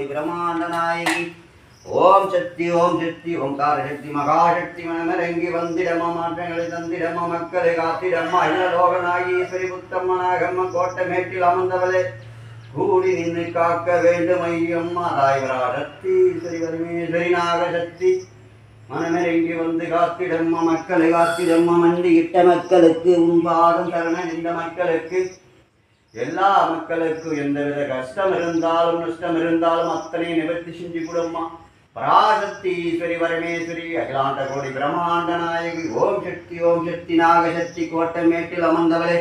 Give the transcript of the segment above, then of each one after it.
கோடி பிரம்மாண்ட நாயகி ஓம் சக்தி ஓம்கார சக்தி மகாசக்தி மனமரங்கி வந்திடமா மாற்றங்களை தந்திடமா மக்களை காத்திடம்மா இல்லலோகநாயகீஸ்வரி புத்தம்மனாகம்ம கோட்டமேட்டில் அமர்ந்தவளே கூடி நின்று காக்க வேண்டும் ஐயம்மா தாய்வரா சக்தி ஸ்ரீ பரமேஸ்வரி நாகசக்தி மனமரங்கி வந்து காத்திடம்மா மக்களை காத்திடம்மா மண்டியிட்ட மக்களுக்கு உன்பாதம் சரணன் இந்த மக்களுக்கு எல்லா மக்களுக்கும் எந்தவித கஷ்டம் இருந்தாலும் நஷ்டம் இருந்தாலும் அத்தனை நிவர்த்தி செஞ்சு கூடம்மா பராசக்தி ஈஸ்வரி பரமேஸ்வரி அகிலாண்ட கோடி பிரம்மாண்ட நாயகி ஓம் சக்தி நாகசக்தி கோட்டமேட்டில் அமர்ந்தவளே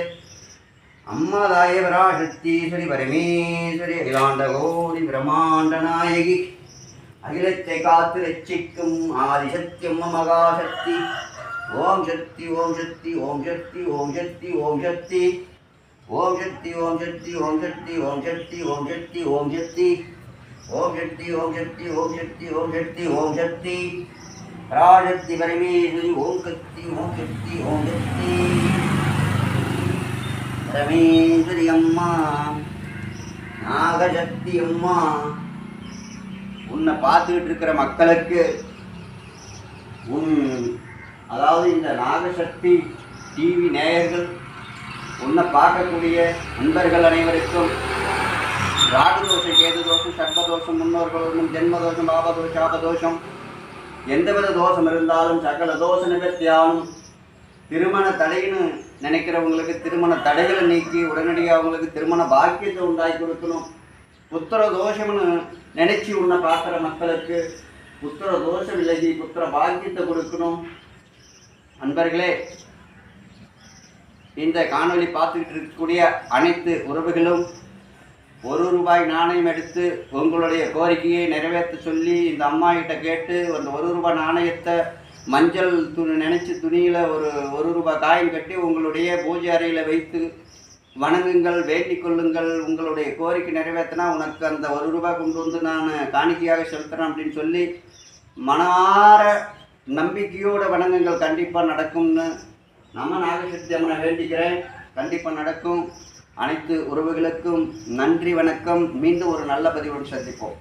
அம்மா தாய பராசக்தி ஈஸ்வரி பரமேஸ்வரி அகிலாண்ட கோடி பிரம்மாண்ட நாயகி அகிலத்தை காத்து ரட்சிக்கும் ஆதிசக்தி அம்மா மகாசக்தி ஓம் சக்தி ஓம் சக்தி ஓம் சக்தி ஓம் சக்தி ஓம் சக்தி ஓம் சக்தி ஓம் சக்தி ஓம் சக்தி ஓம் சக்தி ஓம் சக்தி ஓம் சக்தி ஓம் சக்தி ஓம் சக்தி ஓம் சக்தி ஓம் சக்தி ஓம் சக்தி பராசக்தி பரமேஸ்வரி ஓம் சக்தி ஓம் சக்தி ஓம் சக்தி பரமேஸ்வரி அம்மா நாகசக்தி அம்மா உன்னை பார்த்துக்கிட்டு இருக்கிற மக்களுக்கு அதாவது இந்த நாகசக்தி டிவி நேயர்கள் உன்னை பார்க்கக்கூடிய நண்பர்கள் அனைவருக்கும் ராகுதோஷம் கேது தோஷம் சர்ப்பதோஷம் முன்னோர்கள் ஜென்மதோஷம் பாபதோஷம் சாபதோஷம் எந்தவித தோஷம் இருந்தாலும் சகல தோஷ நிவர்த்தியாகும் திருமண தடைன்னு நினைக்கிறவங்களுக்கு திருமண தடைகளை நீக்கி உடனடியாக அவங்களுக்கு திருமண பாக்கியத்தை உண்டாக்கி கொடுக்கணும். புத்திர தோஷம்னு நினைச்சு உன்னை பார்க்குற மக்களுக்கு புத்திர தோஷம் விலகி புத்திர பாக்கியத்தை கொடுக்கணும். அன்பர்களே, இந்த காணொளி பார்த்துக்கிட்டு இருக்கக்கூடிய அனைத்து உறவுகளும் ₹1 நாணயம் எடுத்து உங்களுடைய கோரிக்கையை நிறைவேற்ற சொல்லி இந்த அம்மா கிட்ட கேட்டு அந்த ₹1 நாணயத்தை மஞ்சள் நினைச்சு துணியில் ஒரு ₹1 காயின் கட்டி உங்களுடைய பூஜை அறையில் வைத்து வணங்குங்கள், வேண்டிக் கொள்ளுங்கள். உங்களுடைய கோரிக்கை நிறைவேற்றினா உனக்கு அந்த ₹1 கொண்டு வந்து நான் காணிக்கையாக செலுத்துகிறேன் அப்படின்னு சொல்லி மனார நம்பிக்கையோட வணங்குங்கள். கண்டிப்பாக நடக்கும்னு நம்ம நாகசக்தி அம்மனை வேண்டிக்கிறேன். கண்டிப்பாக நடக்கும். அனைத்து உறவுகளுக்கும் நன்றி, வணக்கம். மீண்டும் ஒரு நல்ல பதிவுடன் சந்திப்போம்.